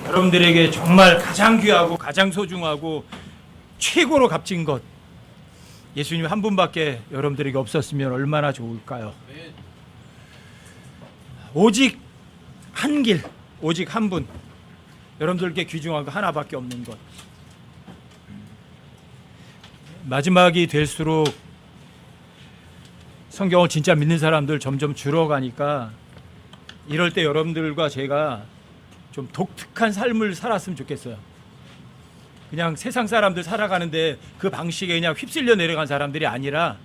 여러분들에게 정말 가장 귀하고 가장 소중하고 최고로 값진 것, 예수님 한 분밖에 여러분들에게 없었으면 얼마나 좋을까요? 오직 한 길, 오직 한 분, 여러분들께 귀중한 거 하나밖에 없는 것. 마지막이 될수록 성경을 진짜 믿는 사람들 점점 줄어가니까, 이럴 때 여러분들과 제가 좀 독특한 삶을 살았으면 좋겠어요. 그냥 세상 사람들 살아가는데 그 방식에 그냥 휩쓸려 내려간 사람들이 아니라,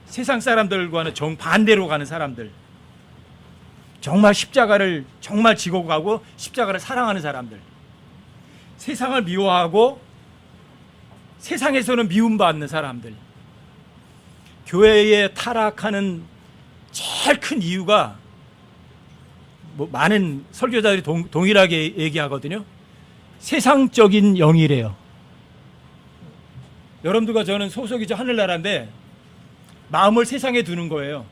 세상 사람들과는 정반대로 가는 사람들, 정말 십자가를 정말 지고 가고 십자가를 사랑하는 사람들, 세상을 미워하고 세상에서는 미움받는 사람들. 교회에 타락하는 제일 큰 이유가, 많은 설교자들이 동일하게 얘기하거든요. 세상적인 영이래요. 여러분들과 저는 소속이 저 하늘나라인데 마음을 세상에 두는 거예요.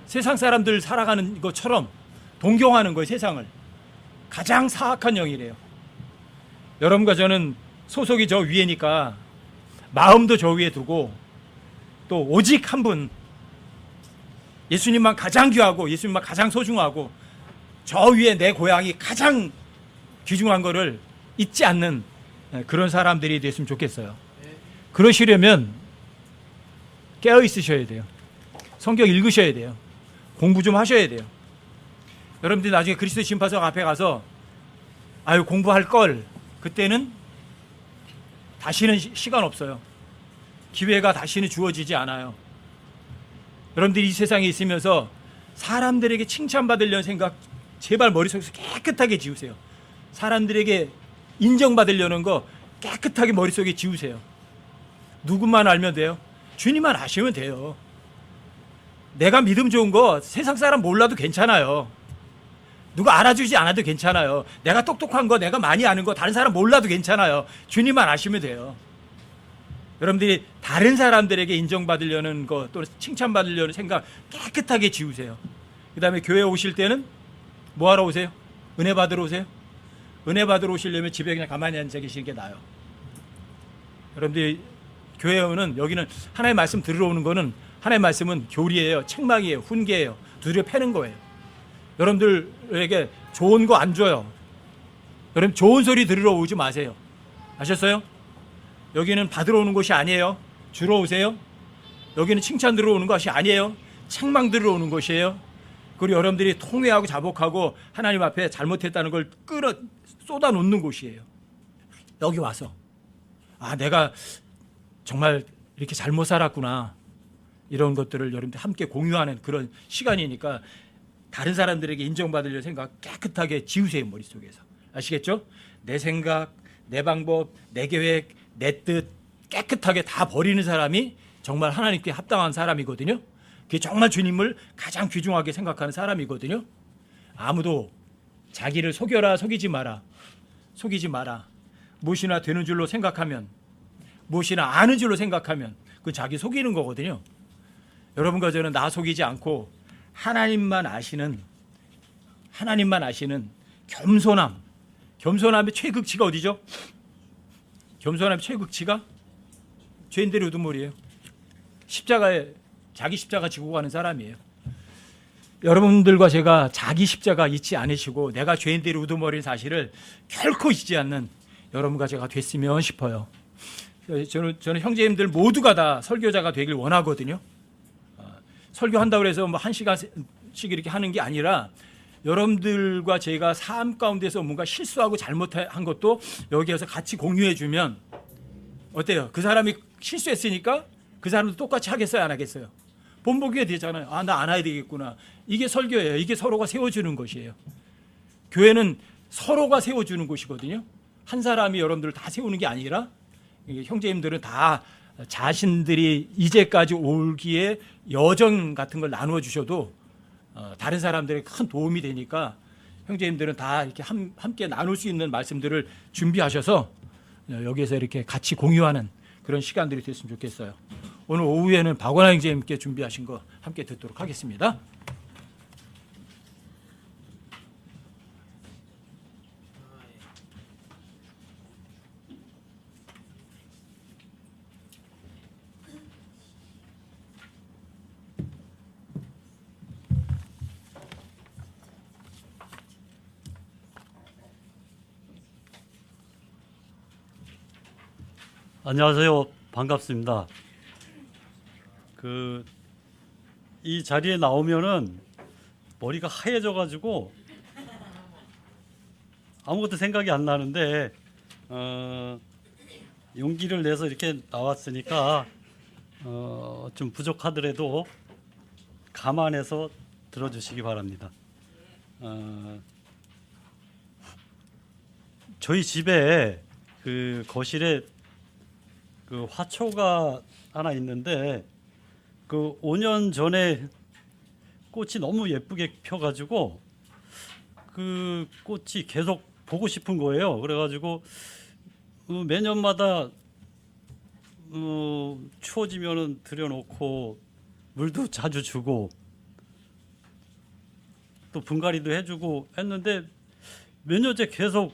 세상 사람들 살아가는 것처럼 동경하는 거예요. 세상을. 가장 사악한 영이래요. 여러분과 저는 소속이 저 위에니까 마음도 저 위에 두고, 또 오직 한 분, 예수님만 가장 귀하고 예수님만 가장 소중하고 저 위에 내 고향이 가장 귀중한 거를 잊지 않는 그런 사람들이 됐으면 좋겠어요. 그러시려면 깨어 있으셔야 돼요. 성경 읽으셔야 돼요. 공부 좀 하셔야 돼요. 여러분들이 나중에 그리스도 심판석 앞에 가서 아유 공부할 걸, 그때는 다시는 시간 없어요. 기회가 다시는 주어지지 않아요. 여러분들이 이 세상에 있으면서 사람들에게 칭찬받으려는 생각 제발 머릿속에서 깨끗하게 지우세요. 사람들에게 인정받으려는 거 깨끗하게 머릿속에 지우세요. 누구만 알면 돼요? 주님만 아시면 돼요. 내가 믿음 좋은 거 세상 사람 몰라도 괜찮아요. 누가 알아주지 않아도 괜찮아요. 내가 똑똑한 거, 내가 많이 아는 거 다른 사람 몰라도 괜찮아요. 주님만 아시면 돼요. 여러분들이 다른 사람들에게 인정받으려는 거 또는 칭찬받으려는 생각 깨끗하게 지우세요. 그 다음에 교회 오실 때는 뭐 하러 오세요? 은혜 받으러 오세요? 은혜 받으러 오시려면 집에 그냥 가만히 앉아 계시는 게 나아요. 여러분들이 교회 오는, 여기는 하나님의 말씀 들으러 오는 거는, 하나님의 말씀은 교리예요, 책망이에요, 훈계예요, 두드려 패는 거예요. 여러분들에게 좋은 거 안 줘요. 여러분 좋은 소리 들으러 오지 마세요. 아셨어요? 여기는 받으러 오는 곳이 아니에요. 주러 오세요. 여기는 칭찬 들으러 오는 것이 아니에요. 책망 들으러 오는 곳이에요. 그리고 여러분들이 통회하고 자복하고 하나님 앞에 잘못했다는 걸 쏟아 놓는 곳이에요. 여기 와서 아 내가 정말 이렇게 잘못 살았구나, 이런 것들을 여러분들 함께 공유하는 그런 시간이니까 다른 사람들에게 인정받으려는 생각 깨끗하게 지우세요. 머릿속에서. 아시겠죠? 내 생각, 내 방법, 내 계획, 내 뜻 깨끗하게 다 버리는 사람이 정말 하나님께 합당한 사람이거든요. 그게 정말 주님을 가장 귀중하게 생각하는 사람이거든요. 아무도 자기를 속여라, 속이지 마라, 속이지 마라. 무엇이나 되는 줄로 생각하면, 무엇이나 아는 줄로 생각하면 그건 자기 속이는 거거든요. 여러분과 저는 나 속이지 않고 하나님만 아시는 겸손함. 겸손함의 최극치가 어디죠? 겸손함의 최극치가 죄인들의 우두머리예요. 십자가에 자기 십자가 지고 가는 사람이에요. 여러분들과 제가 자기 십자가 잊지 않으시고 내가 죄인들의 우두머리인 사실을 결코 잊지 않는 여러분과 제가 됐으면 싶어요. 저는 형제님들 모두가 다 설교자가 되길 원하거든요. 설교한다고 해서 뭐 1시간씩 이렇게 하는 게 아니라, 여러분들과 제가 삶 가운데서 뭔가 실수하고 잘못한 것도 여기에서 같이 공유해 주면 어때요? 그 사람이 실수했으니까 그 사람도 똑같이 하겠어요, 안 하겠어요? 본보기가 되잖아요. 아, 나 안 해야 되겠구나. 이게 설교예요. 이게 서로가 세워주는 것이에요. 교회는 서로가 세워주는 곳이거든요. 한 사람이 여러분들을 다 세우는 게 아니라, 형제님들은 다 자신들이 이제까지 올기에 여정 같은 걸 나누어 주셔도 다른 사람들에게 큰 도움이 되니까, 형제님들은 다 이렇게 함께 나눌 수 있는 말씀들을 준비하셔서 여기에서 이렇게 같이 공유하는 그런 시간들이 됐으면 좋겠어요. 오늘 오후에는 박원하 형제님께 준비하신 거 함께 듣도록 하겠습니다. 안녕하세요. 반갑습니다. 이 자리에 나오면은 머리가 하얘져 가지고 아무것도 생각이 안 나는데 용기를 내서 이렇게 나왔으니까 좀 부족하더라도 감안해서 들어주시기 바랍니다. 저희 집에 그 거실에 그 화초가 하나 있는데 그 5년 전에 꽃이 너무 예쁘게 펴가지고 그 꽃이 계속 보고 싶은 거예요. 그래가지고 매년마다 추워지면은 들여놓고 물도 자주 주고 또 분갈이도 해주고 했는데 몇 년째 계속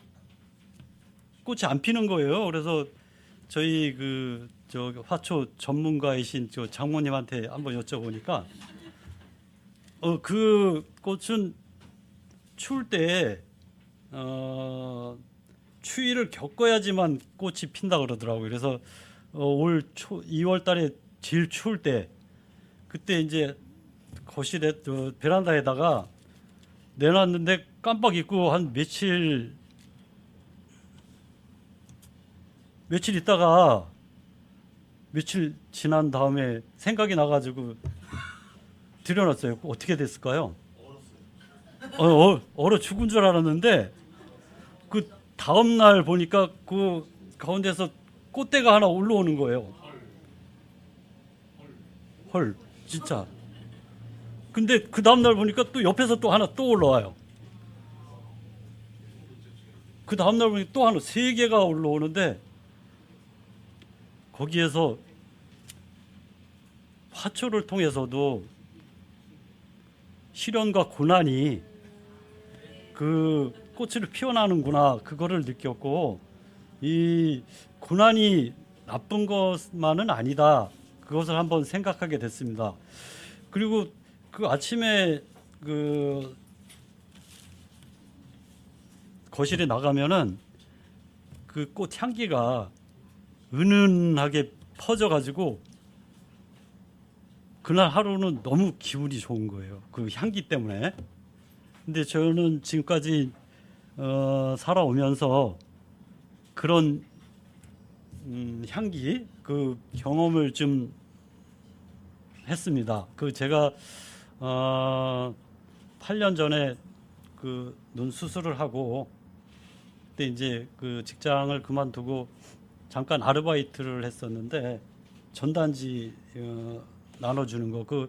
꽃이 안 피는 거예요. 그래서 저희 저 화초 전문가이신 저 장모님한테 한번 여쭤보니까 그 꽃은 추울 때 추위를 겪어야지만 꽃이 핀다 그러더라고요. 그래서 올 2월 달에 제일 추울 때 그때 이제 거실에 베란다에다가 내놨는데 깜빡 잊고 한 며칠 있다가 며칠 지난 다음에 생각이 나가지고 들여놨어요. 어떻게 됐을까요? 얼어 죽은 줄 알았는데 그 다음 날 보니까 그 가운데서 꽃대가 하나 올라오는 거예요. 헐, 진짜. 근데 그 다음 날 보니까 또 옆에서 또 하나 또 올라와요. 그 다음 날 보니까 또 하나 3개가 올라오는데 거기에서 화초를 통해서도 시련과 고난이 그 꽃을 피워나는구나 그거를 느꼈고 이 고난이 나쁜 것만은 아니다 그것을 한번 생각하게 됐습니다. 그리고 그 아침에 그 거실에 나가면은 그 꽃 향기가 은은하게 퍼져가지고 그날 하루는 너무 기분이 좋은 거예요. 그 향기 때문에. 근데 저는 지금까지 살아오면서 그런 향기 그 경험을 좀 했습니다. 그 제가 8년 전에 그 눈 수술을 하고 그때 이제 그 직장을 그만두고 잠깐 아르바이트를 했었는데 전단지 나눠주는 거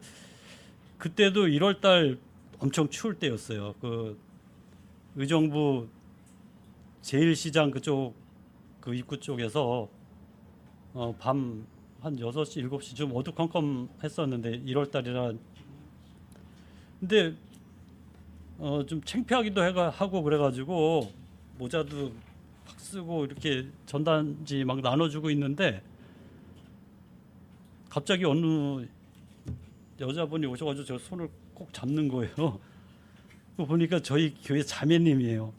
그때도 1월달 엄청 추울 때였어요. 그 의정부 제일시장 그쪽 그 입구 쪽에서 밤 한 6시 7시 좀 어두컴컴했었는데 1월달이라 근데 좀 창피하기도 하고 그래가지고 모자도 팍 쓰고 이렇게 전단지 막 나눠주고 있는데 갑자기 어느 여자분이 오셔가지고 저 손을 꼭 잡는 거예요. 보니까 저희 교회 자매님이에요.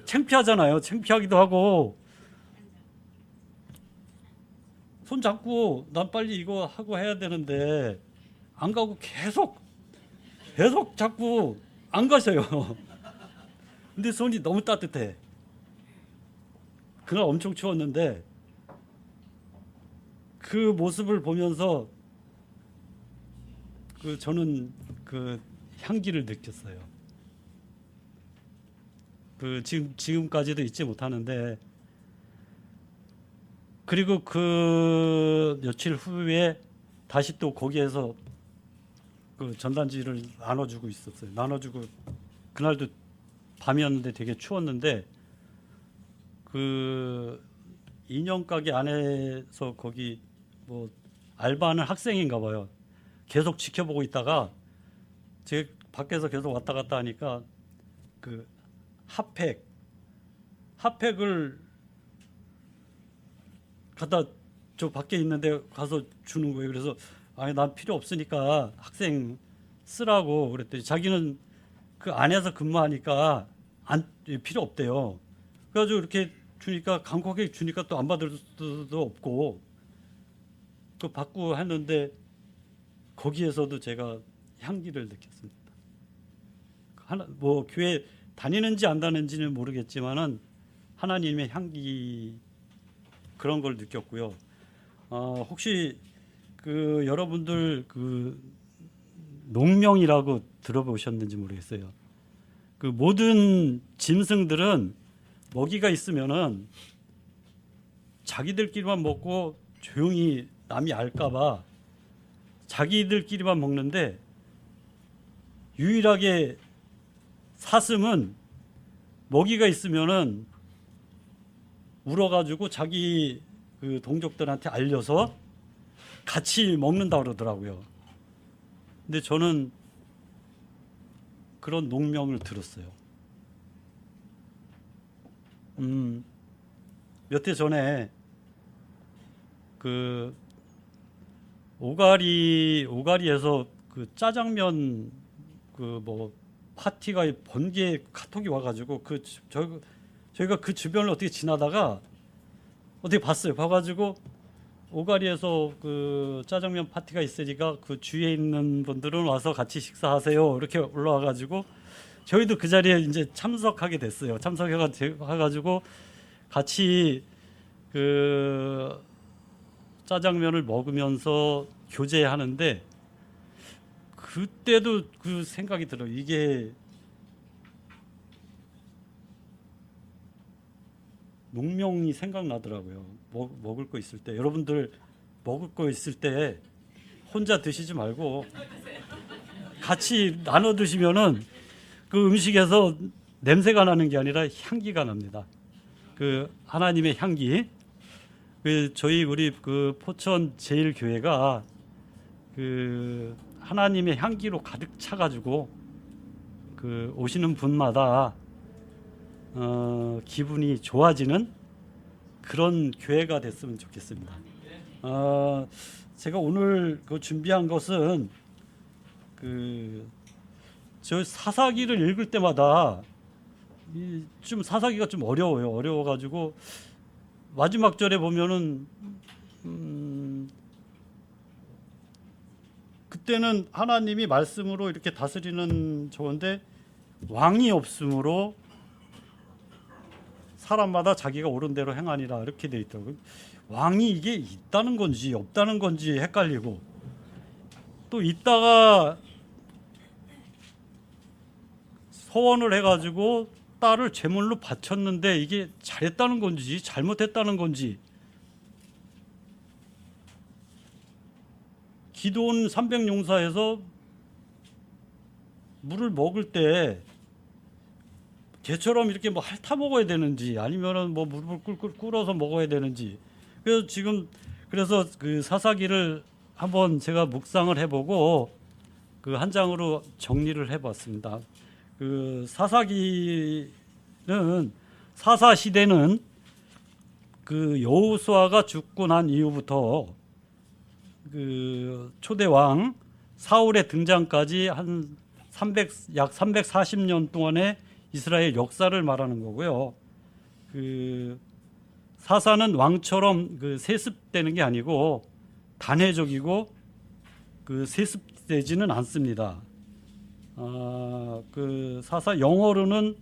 창피하잖아요. 창피하기도 하고 손 잡고 난 빨리 이거 하고 해야 되는데 안 가고 계속 자꾸 안 가셔요. 근데 손이 너무 따뜻해. 그날 엄청 추웠는데 그 모습을 보면서 저는 그 향기를 느꼈어요. 지금까지도 잊지 못하는데 그리고 그 며칠 후에 다시 또 거기에서 그 전단지를 나눠주고 있었어요. 나눠주고 그날도 밤이었는데 되게 추웠는데 그 인형 가게 안에서 거기 뭐 알바하는 학생인가 봐요. 계속 지켜보고 있다가 제 밖에서 계속 왔다 갔다 하니까 그 핫팩을 갖다 저 밖에 있는데 가서 주는 거예요. 그래서 아니 난 필요 없으니까 학생 쓰라고 그랬더니 자기는 그 안에서 근무하니까 필요 없대요. 그래가지고 이렇게 주니까 관광객 주니까 또 안 받을 수도 없고 또 받고 했는데 거기에서도 제가 향기를 느꼈습니다. 뭐 교회 다니는지 안 다니는지는 모르겠지만은 하나님의 향기 그런 걸 느꼈고요. 혹시 그 여러분들 그 농명이라고 들어보셨는지 모르겠어요. 그 모든 짐승들은 먹이가 있으면은 자기들끼리만 먹고 조용히 남이 알까봐 자기들끼리만 먹는데 유일하게 사슴은 먹이가 있으면은 울어가지고 자기 그 동족들한테 알려서 같이 먹는다 그러더라고요. 근데 저는 그런 농명을 들었어요. 몇 해 전에 그 오가리에서 그 짜장면 그 뭐 파티가 번개 카톡이 와가지고 저희가 그 주변을 어떻게 지나다가 어떻게 봤어요. 봐가지고 오가리에서 그 짜장면 파티가 있으니까 그 주위에 있는 분들은 와서 같이 식사하세요. 이렇게 올라와가지고 저희도 그 자리에 이제 참석하게 됐어요. 참석해가지고 같이 그 짜장면을 먹으면서 교제하는데 그때도 그 생각이 들어요. 이게 농명이 생각나더라고요. 먹을 거 있을 때 여러분들 먹을 거 있을 때 혼자 드시지 말고 같이 나눠 드시면은 그 음식에서 냄새가 나는 게 아니라 향기가 납니다. 그 하나님의 향기. 그 우리 그 포천 제일교회가 그 하나님의 향기로 가득 차가지고 그 오시는 분마다 기분이 좋아지는 그런 교회가 됐으면 좋겠습니다. 제가 오늘 그 준비한 것은 저 사사기를 읽을 때마다 좀 사사기가 좀 어려워요. 어려워가지고 마지막 절에 보면은 그때는 하나님이 말씀으로 이렇게 다스리는 저건데 왕이 없으므로 사람마다 자기가 옳은 대로 행하니라 이렇게 돼 있더라고요. 왕이 이게 있다는 건지 없다는 건지 헷갈리고 또 있다가 서원을 해가지고 딸을 제물로 바쳤는데 이게 잘했다는 건지 잘못했다는 건지 기도원 300용사에서 물을 먹을 때 개처럼 이렇게 뭐 핥아 먹어야 되는지 아니면은 뭐 물을 끓어서 먹어야 되는지 그래서 그 사사기를 한번 제가 묵상을 해보고 그 한 장으로 정리를 해봤습니다. 그 사사기는 사사 시대는 그 여호수아가 죽고 난 이후부터 그 초대 왕 사울의 등장까지 약 340년 동안의 이스라엘 역사를 말하는 거고요. 그 사사는 왕처럼 그 세습되는 게 아니고 단회적이고 그 세습되지는 않습니다. 그 사사 영어로는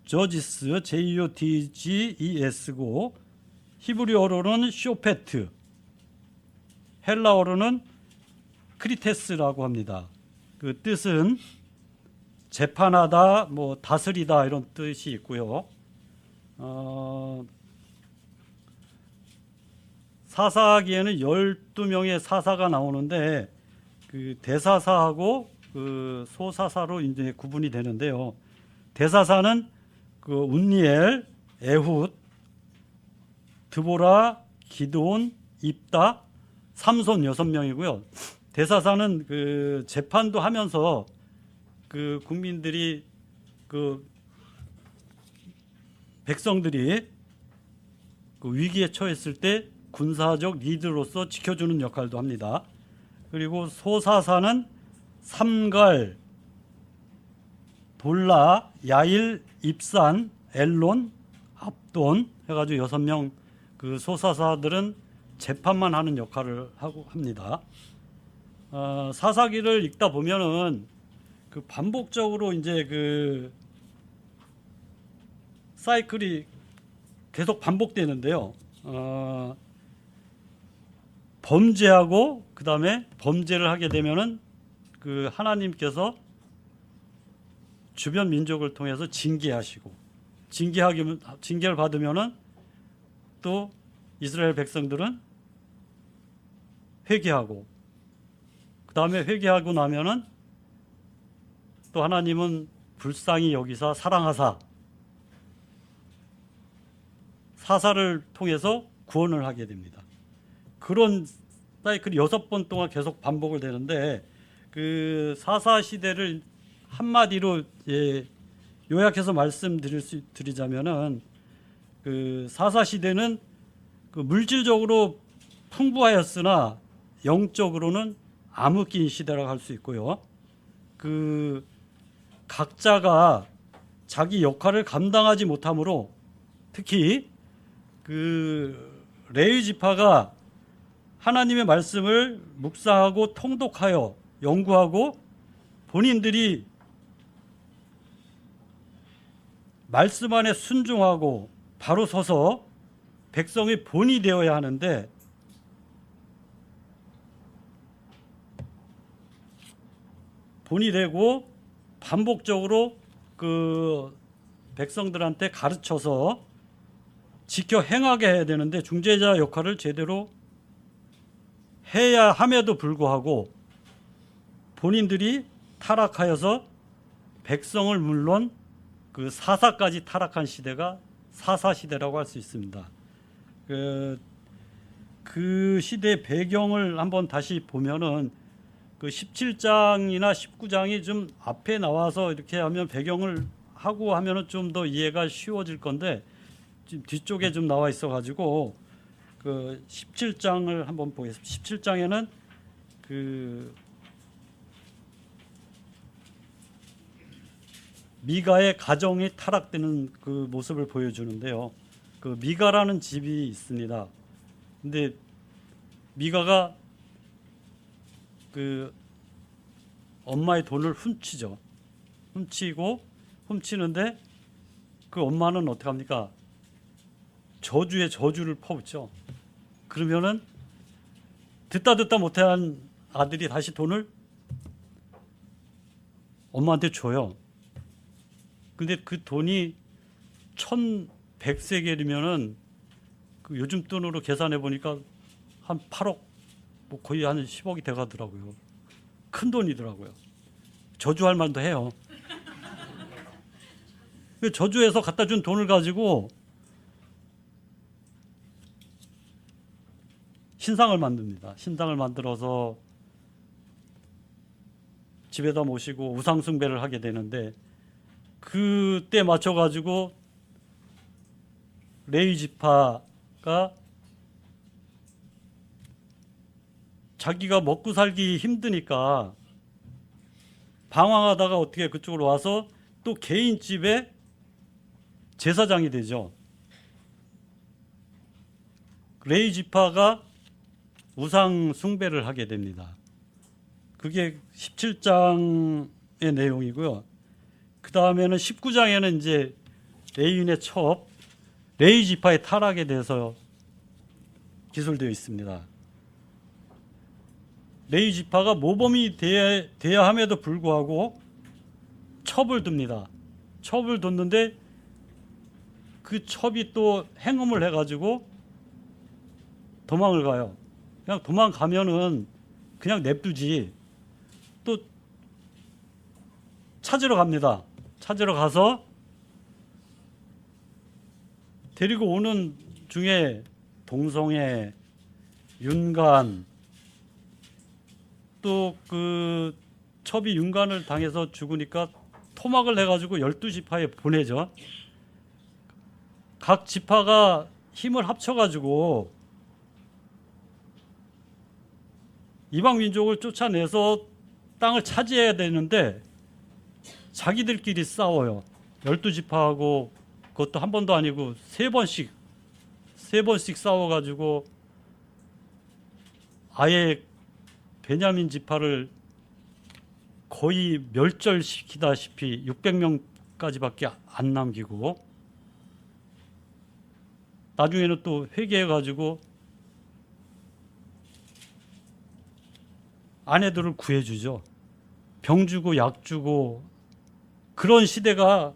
저지스 JODGES고 히브리어로는 쇼페트, 헬라어로는 크리테스라고 합니다. 그 뜻은 재판하다, 뭐 다스리다 이런 뜻이 있고요. 사사기에는 12명의 사사가 나오는데 그 대사사하고 그 소사사로 이제 구분이 되는데요. 대사사는 그 운니엘, 에훗, 드보라, 기드온, 입다, 삼손 6명이고요. 대사사는 그 재판도 하면서 그 국민들이 그 백성들이 그 위기에 처했을 때 군사적 리더로서 지켜주는 역할도 합니다. 그리고 소사사는 삼갈, 돌라, 야일, 입산, 엘론, 압돈 해가지고 6명 그 소사사들은 재판만 하는 역할을 하고 합니다. 사사기를 읽다 보면은 그 반복적으로 이제 그 사이클이 계속 반복되는데요. 범죄하고 그 다음에 범죄를 하게 되면은 그 하나님께서 주변 민족을 통해서 징계하시고 징계를 받으면은 또 이스라엘 백성들은 회개하고 그 다음에 회개하고 나면은 또 하나님은 불쌍히 여기사 사랑하사 사사를 통해서 구원을 하게 됩니다. 그런 사이클이 6번 동안 계속 반복을 되는데 그 사사 시대를 한마디로 요약해서 말씀드리자면은 그 사사 시대는 그 물질적으로 풍부하였으나 영적으로는 암흑기인 시대라고 할 수 있고요. 그 각자가 자기 역할을 감당하지 못하므로 특히 그 레위 지파가 하나님의 말씀을 묵상하고 통독하여 연구하고 본인들이 말씀 안에 순종하고 바로 서서 백성의 본이 되어야 하는데 본이 되고 반복적으로 그 백성들한테 가르쳐서 지켜 행하게 해야 되는데 중재자 역할을 제대로 해야 함에도 불구하고 본인들이 타락하여서 백성을 물론 그 사사까지 타락한 시대가 사사 시대라고 할 수 있습니다. 그 시대 배경을 한번 다시 보면은 그 17장이나 19장이 좀 앞에 나와서 이렇게 하면 배경을 하고 하면은 좀 더 이해가 쉬워질 건데 지금 뒤쪽에 좀 나와 있어 가지고 그 17장을 한번 보겠습니다. 17장에는 그 미가의 가정이 타락되는 그 모습을 보여주는데요. 그 미가라는 집이 있습니다. 근데 미가가 그 엄마의 돈을 훔치죠. 훔치는데 그 엄마는 어떻게 합니까? 저주에 저주를 퍼붓죠. 그러면은 듣다 못한 아들이 다시 돈을 엄마한테 줘요. 근데 그 돈이 1,100세겔이면은 그 요즘 돈으로 계산해 보니까 한 8억, 뭐 거의 한 10억이 돼 가더라고요. 큰 돈이더라고요. 저주할 만도 해요. 저주해서 갖다 준 돈을 가지고 신상을 만듭니다. 신상을 만들어서 집에다 모시고 우상 숭배를 하게 되는데 그때 맞춰 가지고 레위 지파가 자기가 먹고 살기 힘드니까 방황하다가 어떻게 그쪽으로 와서 또 개인 집에 제사장이 되죠. 레위 지파가 우상 숭배를 하게 됩니다. 그게 17장의 내용이고요. 그 다음에는 19장에는 이제 레위인의 첩, 레위 지파의 타락에 대해서 기술되어 있습니다. 레위 지파가 모범이 돼야 함에도 불구하고 첩을 둡니다. 첩을 뒀는데 그 첩이 또 행음을 해가지고 도망을 가요. 그냥 도망가면은 그냥 냅두지. 또 찾으러 갑니다. 찾으러 가서 데리고 오는 중에 동성애, 윤간, 또 그 첩이 윤간을 당해서 죽으니까 토막을 내가지고 12지파에 보내죠. 각 지파가 힘을 합쳐가지고 이방 민족을 쫓아내서 땅을 차지해야 되는데 자기들끼리 싸워요. 12지파하고 그것도 한 번도 아니고 세 번씩 싸워가지고 아예 베냐민 지파를 거의 멸절시키다시피 600명까지밖에 안 남기고 나중에는 또 회개해가지고 아내들을 구해주죠. 병 주고 약 주고 그런 시대가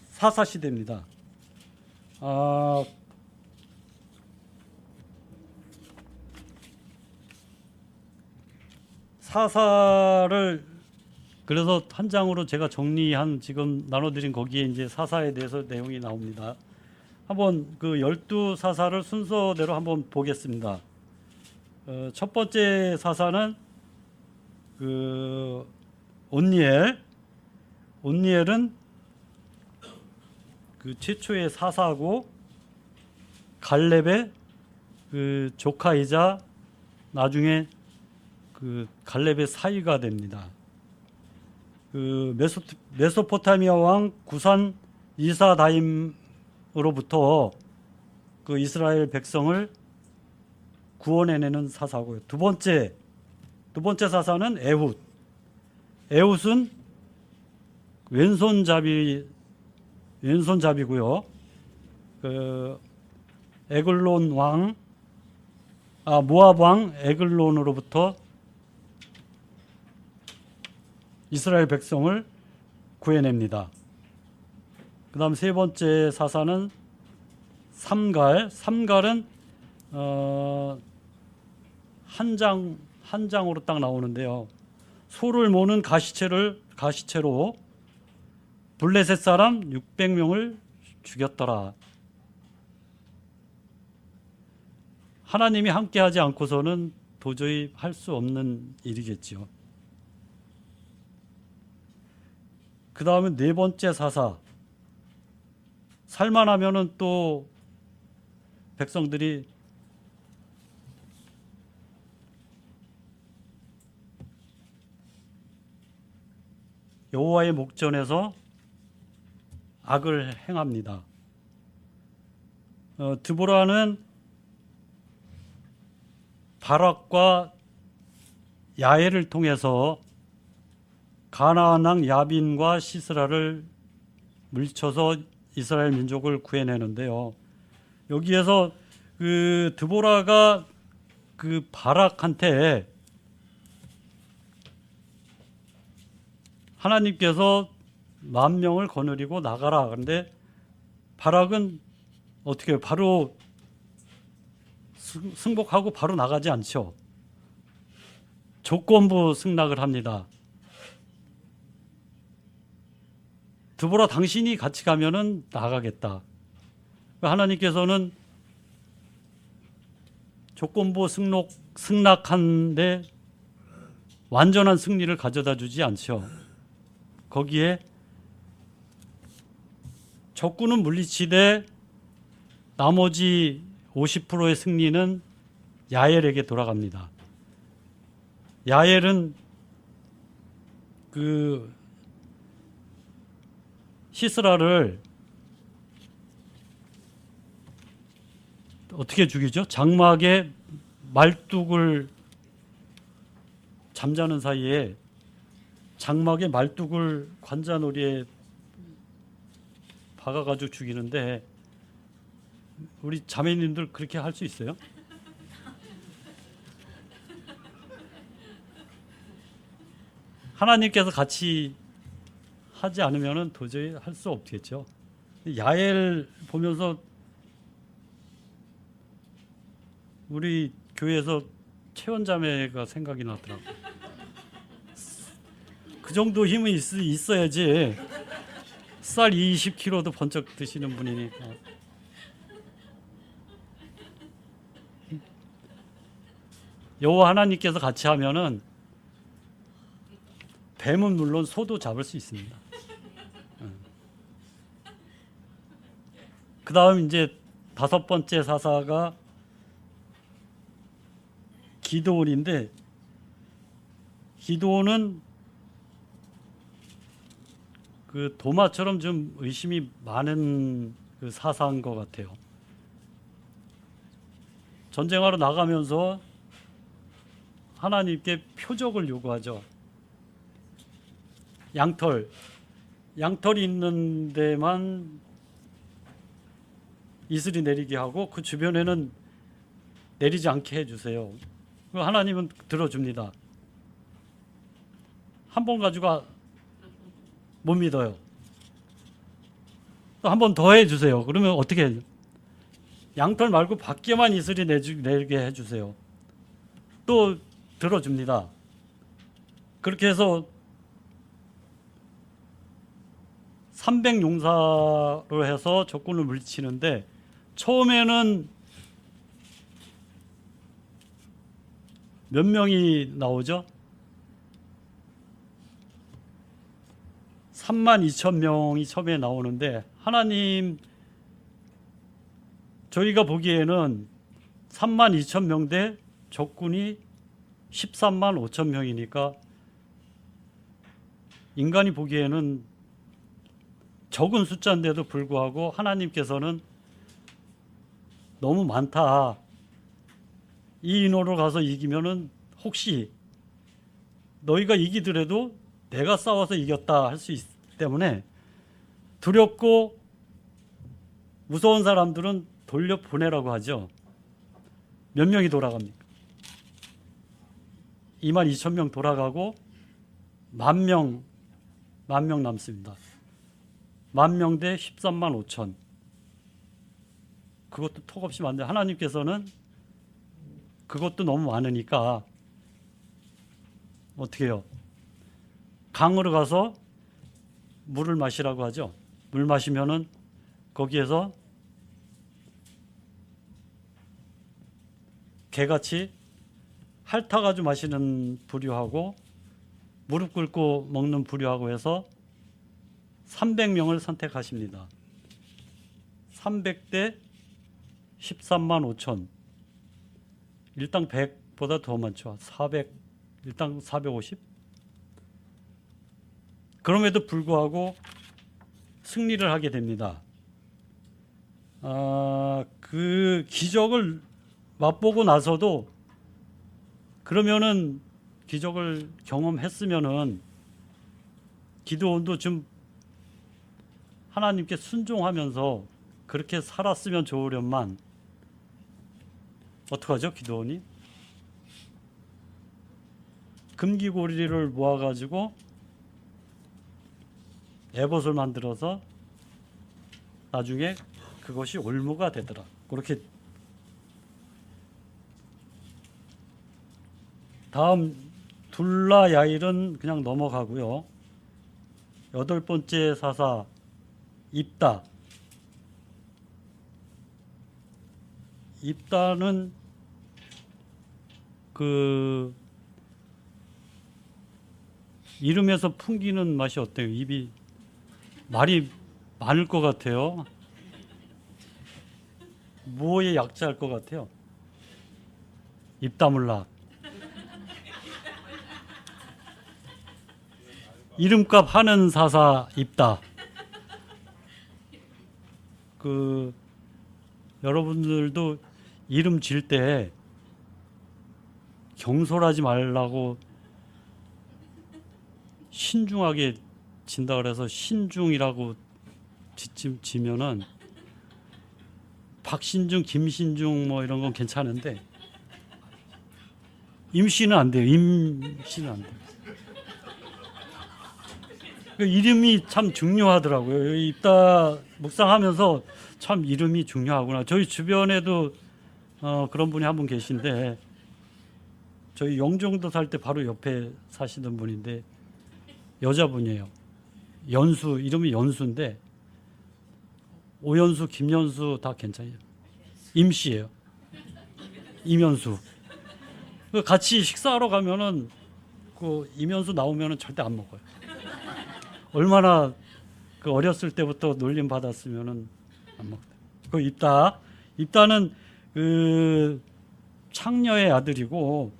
사사 시대입니다. 사사를 그래서 한 장으로 제가 정리한 지금 나눠드린 거기에 이제 사사에 대해서 내용이 나옵니다. 한번 그 12사사를 순서대로 한번 보겠습니다. 첫 번째 사사는 그 온니엘은 그 최초의 사사고 갈렙의 그 조카이자 나중에 그 갈렙의 사위가 됩니다. 그 메소포타미아 왕 구산 이사다임으로부터 그 이스라엘 백성을 구원해내는 사사고요. 두 번째 사사는 에훗은 왼손잡이고요. 그 에글론 모압 왕 에글론으로부터 이스라엘 백성을 구해냅니다. 그 다음 세 번째 사사는 삼갈은 한 장으로 딱 나오는데요. 소를 모는 가시체로 블레셋 사람 600명을 죽였더라. 하나님이 함께하지 않고서는 도저히 할 수 없는 일이겠죠. 그 다음에 네 번째 사사. 살만하면은 또 백성들이 여호와의 목전에서 악을 행합니다. 드보라는 바락과 야엘을 통해서 가나안 왕 야빈과 시스라를 물리쳐서 이스라엘 민족을 구해내는데요. 여기에서 그 드보라가 그 바락한테 하나님께서 10,000명을 거느리고 나가라. 그런데 바락은 어떻게 해요? 바로 승복하고 바로 나가지 않죠. 조건부 승낙을 합니다. 드보라 당신이 같이 가면은 나가겠다. 하나님께서는 조건부 승낙한데 완전한 승리를 가져다 주지 않죠. 거기에 적군은 물리치되 나머지 50%의 승리는 야엘에게 돌아갑니다. 야엘은 그 시스라를 어떻게 죽이죠? 장막에 말뚝을 잠자는 사이에 장막에 말뚝을 관자놀이에 박아가지고 죽이는데 우리 자매님들 그렇게 할 수 있어요? 하나님께서 같이 하지 않으면 도저히 할 수 없겠죠. 야엘 보면서 우리 교회에서 채원자매가 생각이 나더라고요. 그 정도 힘은 있어야지 쌀 20kg도 번쩍 드시는 분이니까. 여호와 하나님께서 같이 하면은 뱀은 물론 소도 잡을 수 있습니다. 그 다음 이제 다섯 번째 사사가 기드온인데 기드온은 그 도마처럼 좀 의심이 많은 그 사사인 것 같아요. 전쟁하러 나가면서 하나님께 표적을 요구하죠. 양털이 있는 데만 이슬이 내리게 하고 그 주변에는 내리지 않게 해주세요. 하나님은 들어줍니다. 한 번 가지고 못 믿어요. 또 한 번 더 해주세요. 그러면 어떻게 해요? 양털 말고 밖에만 이슬이 내리게 해주세요. 또 들어줍니다. 그렇게 해서 300용사로 해서 적군을 물리치는데 처음에는 몇 명이 나오죠? 32,000명이 처음에 나오는데 하나님 저희가 보기에는 32,000명 대 적군이 13만 5천 명이니까 인간이 보기에는 적은 숫자인데도 불구하고 하나님께서는 너무 많다. 이 인원으로 가서 이기면은 혹시 너희가 이기더라도 내가 싸워서 이겼다 할 수 있기 때문에 두렵고 무서운 사람들은 돌려보내라고 하죠. 몇 명이 돌아갑니까? 22,000명 돌아가고 10,000명 남습니다. 10,000명 대 13만 5천. 그것도 턱없이 많은데 하나님께서는 그것도 너무 많으니까 어떻게 해요? 강으로 가서 물을 마시라고 하죠. 물 마시면은 거기에서 개같이 핥아가지고 마시는 부류하고 무릎 꿇고 먹는 부류하고 해서 300명을 선택하십니다. 300대 13만 5천. 일당 100보다 더 많죠. 400, 일당 450. 그럼에도 불구하고 승리를 하게 됩니다. 그 기적을 맛보고 나서도 그러면은 기적을 경험했으면은 기드온도 좀 하나님께 순종하면서 그렇게 살았으면 좋으련만 어떡하죠? 기드온이 금기고리를 모아가지고 에봇을 만들어서 나중에 그것이 올무가 되더라. 그렇게 다음 둘라 야일은 그냥 넘어가고요. 8번째 사사 입다. 입다는 그 이름에서 풍기는 맛이 어때요? 입이 말이 많을 것 같아요. 뭐에 약자할 것 같아요? 입 다물라. 이름값 하는 사사 입다. 그 여러분들도 이름 질 때 경솔하지 말라고 신중하게 진다 그래서 신중이라고 지면은 박신중, 김신중 뭐 이런 건 괜찮은데 임씨는 안 돼요. 임씨는 안 돼요. 그 이름이 참 중요하더라고요. 입다 묵상하면서 참 이름이 중요하구나. 저희 주변에도 그런 분이 한 분 계신데 저희 영종도 살 때 바로 옆에 사시던 분인데 여자분이에요. 연수, 이름이 연수인데 오연수, 김연수 다 괜찮아요. 임씨예요. 임연수. 같이 식사하러 가면은 그 임연수 나오면은 절대 안 먹어요. 얼마나 그 어렸을 때부터 놀림 받았으면은 안 먹다. 그 입다는 그 창녀의 아들이고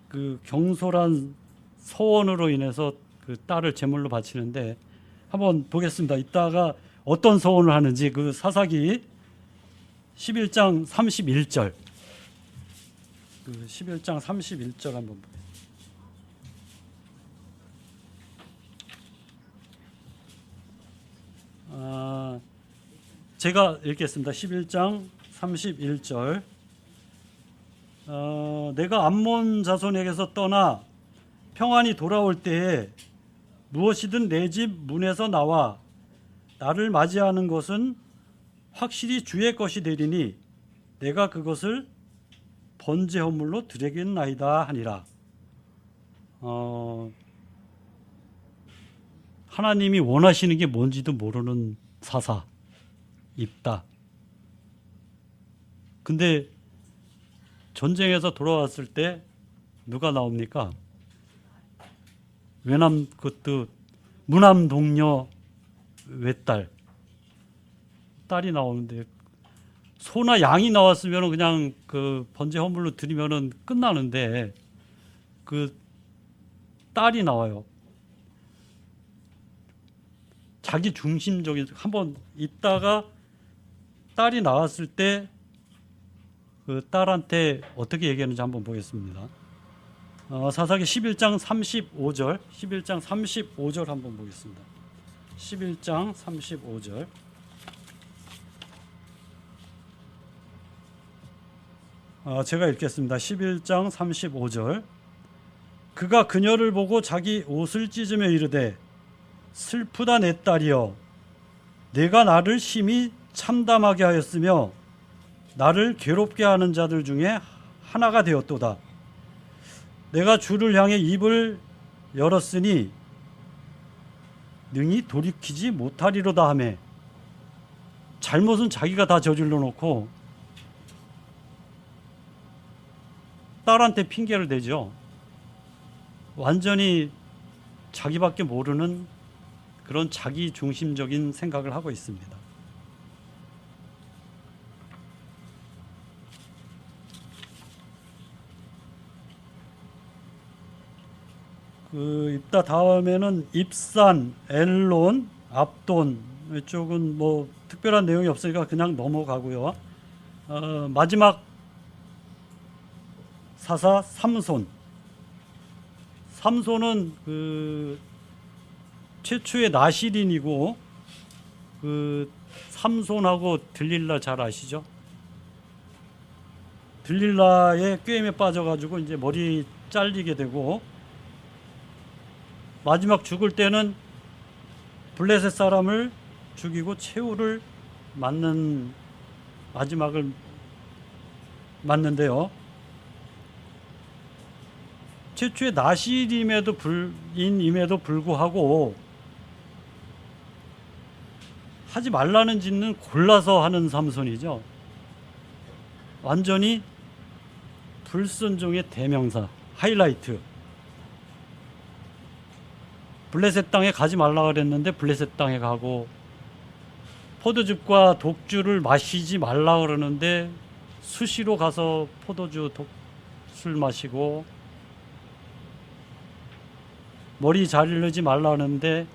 그 경솔한 서원으로 인해서 그 딸을 제물로 바치는데 한번 보겠습니다. 이따가 어떤 서원을 하는지 그 사사기 11장 31절. 그 11장 31절 한번 보겠습니다. 제가 읽겠습니다. 11장 31절. 내가 암몬 자손에게서 떠나 평안히 돌아올 때에 무엇이든 내 집 문에서 나와 나를 맞이하는 것은 확실히 주의 것이 되리니 내가 그것을 번제 헌물로 드리겠나이다 하니라. 하나님이 원하시는 게 뭔지도 모르는 사사 입다. 근데 전쟁에서 돌아왔을 때 누가 나옵니까? 외남 그것도 무남 동녀 외딸 딸이 나오는데 소나 양이 나왔으면 그냥 그 번제 헌물로 드리면은 끝나는데 그 딸이 나와요. 자기 중심적인 한번 있다가 딸이 나왔을 때 그 딸한테 어떻게 얘기하는지 한번 보겠습니다. 사사기 11장 35절, 11장 35절 한번 보겠습니다. 11장 35절. 제가 읽겠습니다. 11장 35절. 그가 그녀를 보고 자기 옷을 찢으며 이르되 슬프다 내 딸이여 내가 나를 심히 참담하게 하였으며 나를 괴롭게 하는 자들 중에 하나가 되었도다. 내가 주를 향해 입을 열었으니 능히 돌이키지 못하리로다 하매 잘못은 자기가 다 저질러 놓고 딸한테 핑계를 대죠. 완전히 자기밖에 모르는 그런 자기 중심적인 생각을 하고 있습니다. 이따 다음에는 입산, 엘론, 압돈 이쪽은 뭐 특별한 내용이 없으니까 그냥 넘어가고요. 마지막 사사 삼손. 삼손은 그 최초의 나시린이고 그 삼손하고 들릴라 잘 아시죠? 들릴라의 꾀임에 빠져가지고 이제 머리 잘리게 되고 마지막 죽을 때는 블레셋 사람을 죽이고 최후를 맞는 마지막을 맞는데요. 최초의 나시림에도 불인임에도 불구하고 하지 말라는 짓는 골라서 하는 삼손이죠. 완전히 불순종의 대명사, 하이라이트. 블레셋 땅에 가지 말라 그랬는데 블레셋 땅에 가고 포도즙과 독주를 마시지 말라 그러는데 수시로 가서 포도주 술 마시고 머리 자르지 말라 하는데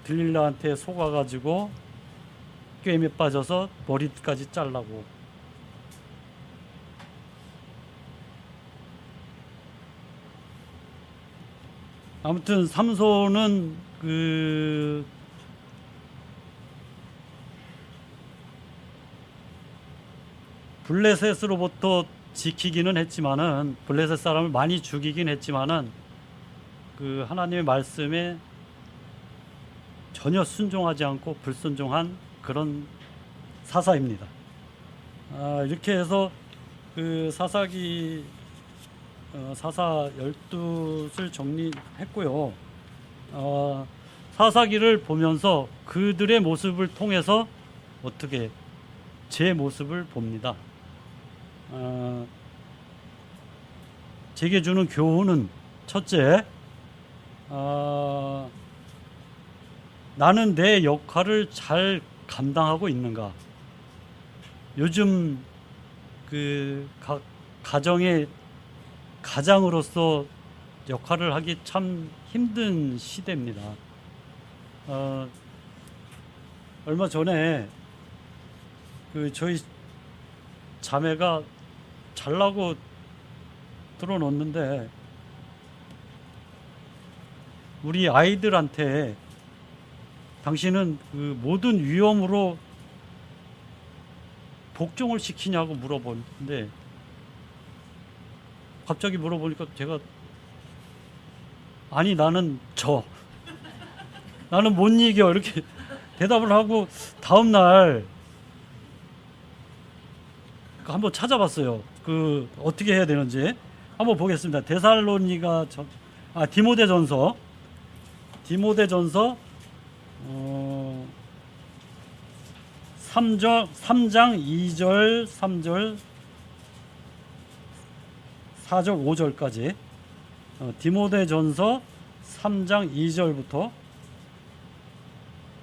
들릴라한테 속아가지고 꾀임에 빠져서 머리까지 잘라고. 아무튼 삼손은 그 블레셋으로부터 지키기는 했지만은 블레셋 사람을 많이 죽이긴 했지만은 그 하나님의 말씀에 전혀 순종하지 않고 불순종한 그런 사사입니다. 이렇게 해서 그 사사기 사사 12을 정리했고요. 사사기를 보면서 그들의 모습을 통해서 어떻게 제 모습을 봅니다. 제게 주는 교훈은 첫째, 나는 내 역할을 잘 감당하고 있는가? 요즘 그 가정의 가장으로서 역할을 하기 참 힘든 시대입니다. 얼마 전에 그 저희 자매가 잘라고 들어놓는데 우리 아이들한테 당신은 그 모든 위험으로 복종을 시키냐고 물어보는데 갑자기 물어보니까 제가 아니 나는 나는 못 이겨 이렇게 대답을 하고 다음날 한번 찾아봤어요. 그 어떻게 해야 되는지 한번 보겠습니다. 디모데전서 3장 2절 3절 4절 5절까지 디모데전서 3장 2절부터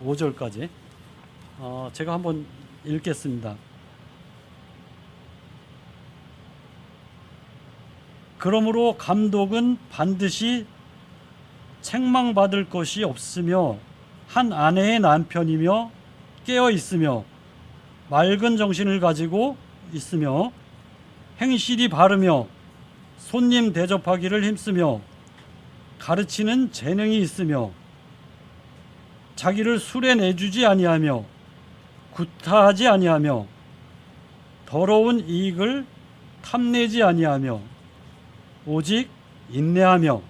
5절까지 제가 한번 읽겠습니다. 그러므로 감독은 반드시 책망받을 것이 없으며 한 아내의 남편이며 깨어 있으며 맑은 정신을 가지고 있으며 행실이 바르며 손님 대접하기를 힘쓰며 가르치는 재능이 있으며 자기를 술에 내주지 아니하며 구타하지 아니하며 더러운 이익을 탐내지 아니하며 오직 인내하며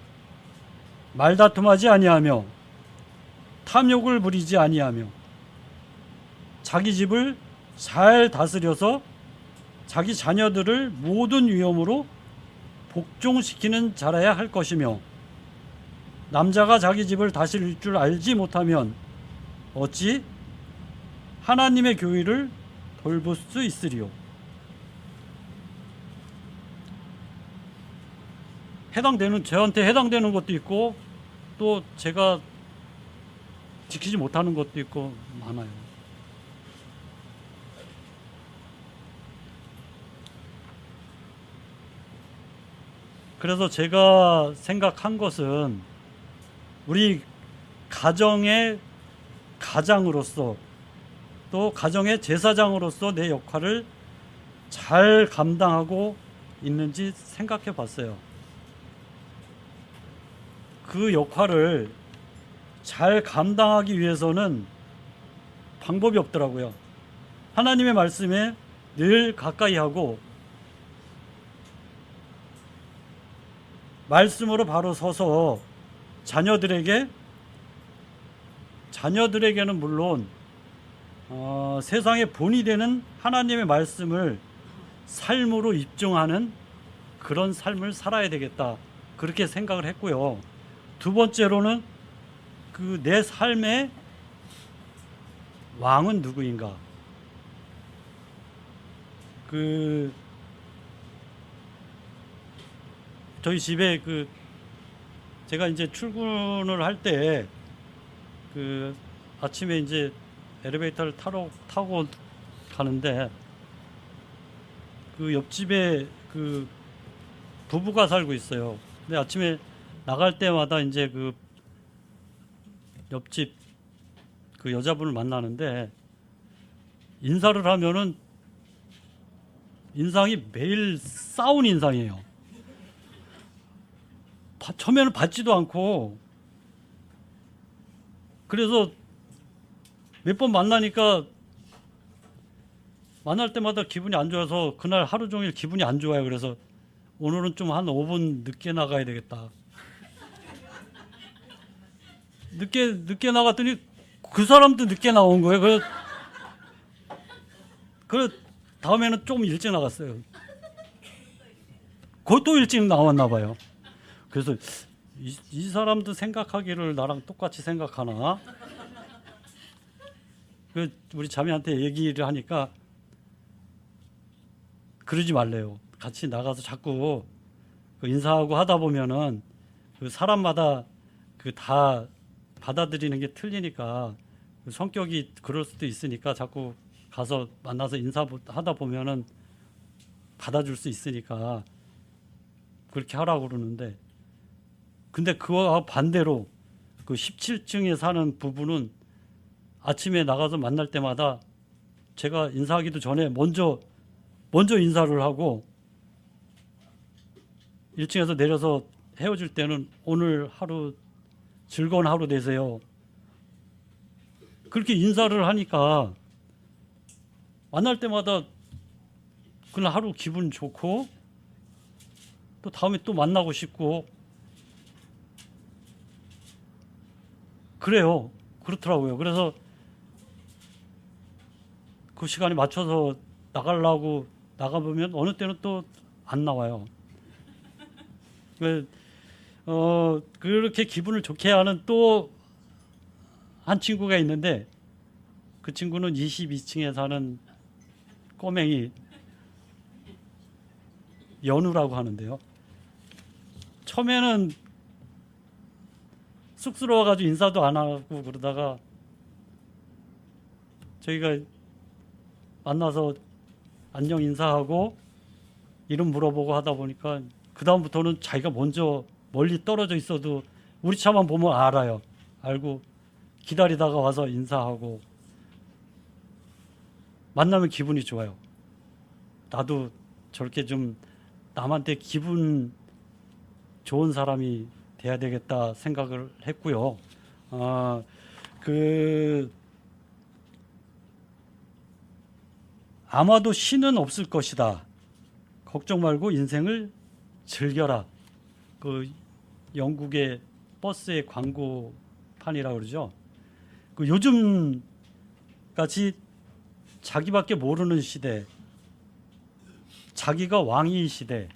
말다툼하지 아니하며 탐욕을 부리지 아니하며 자기 집을 잘 다스려서 자기 자녀들을 모든 위험으로 복종시키는 자라야 할 것이며 남자가 자기 집을 다스릴 줄 알지 못하면 어찌 하나님의 교회를 돌볼 수 있으리요. 저한테 해당되는 것도 있고 또 제가 지키지 못하는 것도 있고 많아요. 그래서 제가 생각한 것은 우리 가정의 가장으로서 또 가정의 제사장으로서 내 역할을 잘 감당하고 있는지 생각해 봤어요. 그 역할을 잘 감당하기 위해서는 방법이 없더라고요. 하나님의 말씀에 늘 가까이 하고 말씀으로 바로 서서 자녀들에게는 물론 세상의 본이 되는 하나님의 말씀을 삶으로 입증하는 그런 삶을 살아야 되겠다. 그렇게 생각을 했고요. 두 번째로는 그 내 삶의 왕은 누구인가? 저희 집에 제가 이제 출근을 할 때 아침에 이제 엘리베이터를 타고 가는데 옆집에 부부가 살고 있어요. 근데 아침에 나갈 때마다 이제 옆집 여자분을 만나는데 인사를 하면은 인상이 매일 싸운 인상이에요. 처음에는 받지도 않고 그래서 몇 번 만나니까 만날 때마다 기분이 안 좋아서 그날 하루 종일 기분이 안 좋아요. 그래서 오늘은 좀 한 5분 늦게 나가야 되겠다. 늦게 나갔더니 그 사람도 늦게 나온 거예요. 그래서 다음에는 좀 일찍 나갔어요. 그것도 일찍 나왔나 봐요. 그래서 이 사람도 생각하기를 나랑 똑같이 생각하나? 우리 자매한테 얘기를 하니까 그러지 말래요. 같이 나가서 자꾸 인사하고 하다 보면은 사람마다 다 받아들이는 게 틀리니까 성격이 그럴 수도 있으니까 자꾸 가서 만나서 인사하다 보면은 받아줄 수 있으니까 그렇게 하라고 그러는데 근데 그와 반대로 그 17층에 사는 부부는 아침에 나가서 만날 때마다 제가 인사하기도 전에 먼저 인사를 하고 1층에서 내려서 헤어질 때는 오늘 하루 즐거운 하루 되세요. 그렇게 인사를 하니까 만날 때마다 그날 하루 기분 좋고 또 다음에 또 만나고 싶고 그래요. 그렇더라고요. 그래서 그 시간에 맞춰서 나가려고 나가보면 어느 때는 또 안 나와요. 그렇게 기분을 좋게 하는 또 한 친구가 있는데 그 친구는 22층에 사는 꼬맹이 연우라고 하는데요. 처음에는 쑥스러워가지고 인사도 안 하고 그러다가 저희가 만나서 안녕 인사하고 이름 물어보고 하다 보니까 그 다음부터는 자기가 먼저 멀리 떨어져 있어도 우리 차만 보면 알아요. 알고 기다리다가 와서 인사하고 만나면 기분이 좋아요. 나도 저렇게 좀 남한테 기분 좋은 사람이 돼야 되겠다 생각을 했고요. 아마도 신은 없을 것이다. 걱정 말고 인생을 즐겨라. 그 영국의 버스의 광고판이라고 그러죠. 그 요즘 같이 자기밖에 모르는 시대, 자기가 왕이 시대,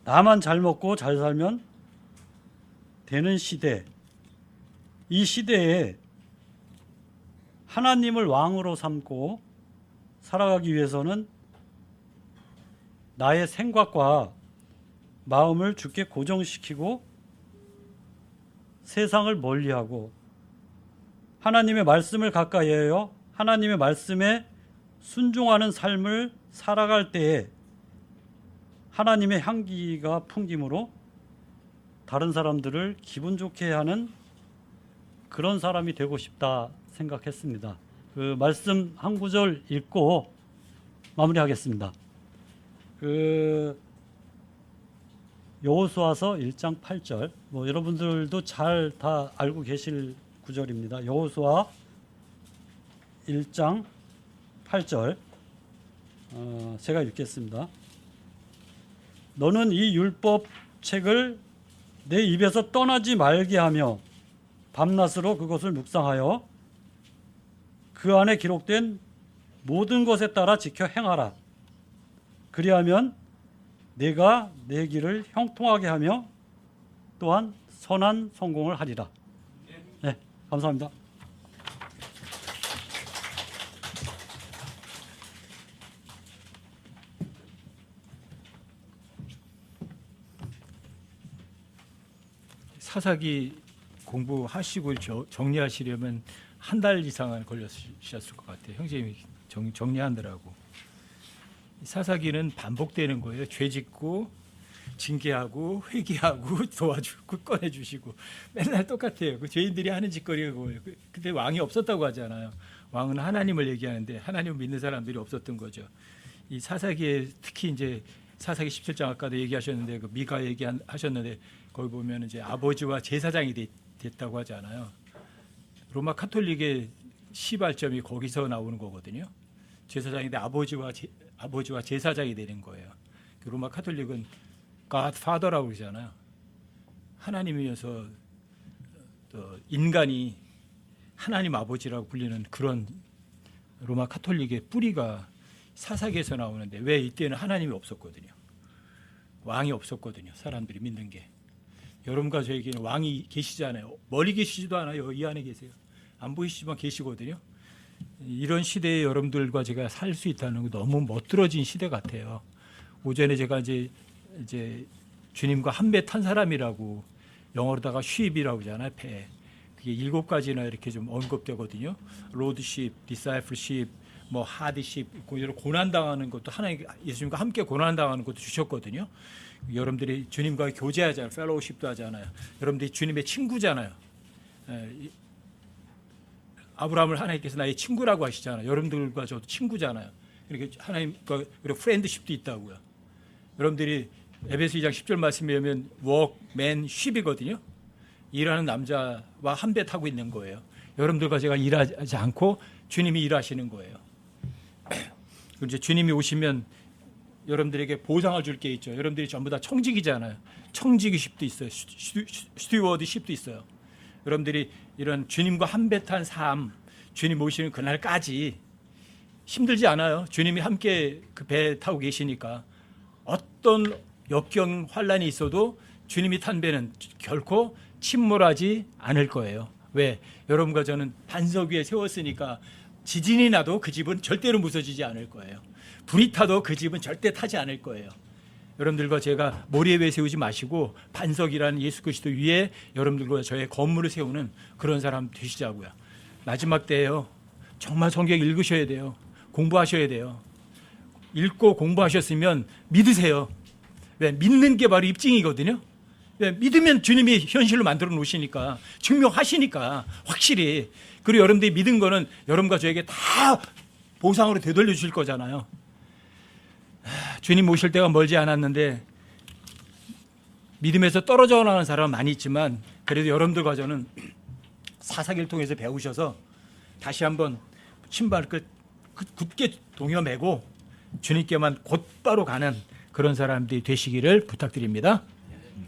나만 잘 먹고 잘 살면 되는 시대, 이 시대에 하나님을 왕으로 삼고 살아가기 위해서는 나의 생각과 마음을 주께 고정시키고 세상을 멀리하고 하나님의 말씀을 가까이 해요. 하나님의 말씀에 순종하는 삶을 살아갈 때에 하나님의 향기가 풍김으로 다른 사람들을 기분 좋게 하는 그런 사람이 되고 싶다 생각했습니다. 그 말씀 한 구절 읽고 마무리하겠습니다. 여호수아서 1장 8절, 여러분들도 잘 다 알고 계실 구절입니다. 여호수아 1장 8절, 제가 읽겠습니다. 너는 이 율법 책을 내 입에서 떠나지 말게 하며 밤낮으로 그것을 묵상하여 그 안에 기록된 모든 것에 따라 지켜 행하라. 그리하면 내가 내 길을 형통하게 하며 또한 선한 성공을 하리라. 네, 감사합니다. 사사기 공부하시고 정리하시려면 한 달 이상은 걸리셨을 것 같아요. 형제님이 정리하느라고. 사사기는 반복되는 거예요. 죄 짓고 징계하고 회개하고 도와주고 꺼내주시고 맨날 똑같아요. 그 죄인들이 하는 짓거리가 그거예요. 그때 왕이 없었다고 하잖아요. 왕은 하나님을 얘기하는데 하나님을 믿는 사람들이 없었던 거죠. 이 사사기에 특히 이제 사사기 17장 아까도 얘기하셨는데 그 미가 얘기하셨는데 거기 보면 이제 아버지와 제사장이 됐다고 하잖아요. 로마 카톨릭의 시발점이 거기서 나오는 거거든요. 제사장인데 아버지와 제사장이 되는 거예요. 로마 카톨릭은 God Father라고 그러잖아요. 하나님이어서 인간이 하나님 아버지라고 불리는 그런 로마 카톨릭의 뿌리가 사사기에서 나오는데 왜 이때는 하나님이 없었거든요. 왕이 없었거든요. 사람들이 믿는 게. 여러분과 저에게는 왕이 계시잖아요. 멀리 계시지도 않아요. 이 안에 계세요. 안 보이시지만 계시거든요. 이런 시대에 여러분들과 제가 살 수 있다는 거 너무 멋들어진 시대 같아요. 오전에 제가 이제 주님과 한 배 탄 사람이라고 영어로다가 sheep이라고 하잖아요. 배. 그게 7가지나 이렇게 좀 언급되거든요. 로드십, 디사이플십, 뭐 하드십, 여러 고난 당하는 것도 하나님 예수님과 함께 고난 당하는 것도 주셨거든요. 여러분들이 주님과 교제하잖아요. 펠로우십도 하잖아요. 여러분들이 주님의 친구잖아요. 아브라함을 하나님께서 나의 친구라고 하시잖아요. 여러분들과 저도 친구잖아요. 이렇게 하나님과 프렌드십도 있다고요. 여러분들이 에베소 2장 10절 말씀에 보면 워크맨 쉽이거든요. 일하는 남자와 한 배 타고 있는 거예요. 여러분들과 제가 일하지 않고 주님이 일하시는 거예요. 이제 주님이 오시면 여러분들에게 보상을 줄 게 있죠. 여러분들이 전부 다 청직이잖아요. 청직이십도 있어요. 스튜어드십도 있어요. 여러분들이 이런 주님과 한 배 탄 삶, 주님 오시는 그날까지 힘들지 않아요. 주님이 함께 그 배 타고 계시니까 어떤 역경 환란이 있어도 주님이 탄 배는 결코 침몰하지 않을 거예요. 왜? 여러분과 저는 반석 위에 세웠으니까 지진이 나도 그 집은 절대로 무너지지 않을 거예요. 불이 타도 그 집은 절대 타지 않을 거예요. 여러분들과 제가 모래 위에 세우지 마시고 반석이라는 예수 그리스도 위에 여러분들과 저의 건물을 세우는 그런 사람 되시자고요. 마지막 때예요. 정말 성경 읽으셔야 돼요. 공부하셔야 돼요. 읽고 공부하셨으면 믿으세요. 왜? 믿는 게 바로 입증이거든요. 왜? 믿으면 주님이 현실로 만들어 놓으시니까, 증명하시니까 확실히. 그리고 여러분들이 믿은 거는 여러분과 저에게 다 보상으로 되돌려 주실 거잖아요. 주님 오실 때가 멀지 않았는데 믿음에서 떨어져 나가는 사람은 많이 있지만 그래도 여러분들과 저는 사사기를 통해서 배우셔서 다시 한번 신발을 굳게 동여매고 주님께만 곧바로 가는 그런 사람들이 되시기를 부탁드립니다.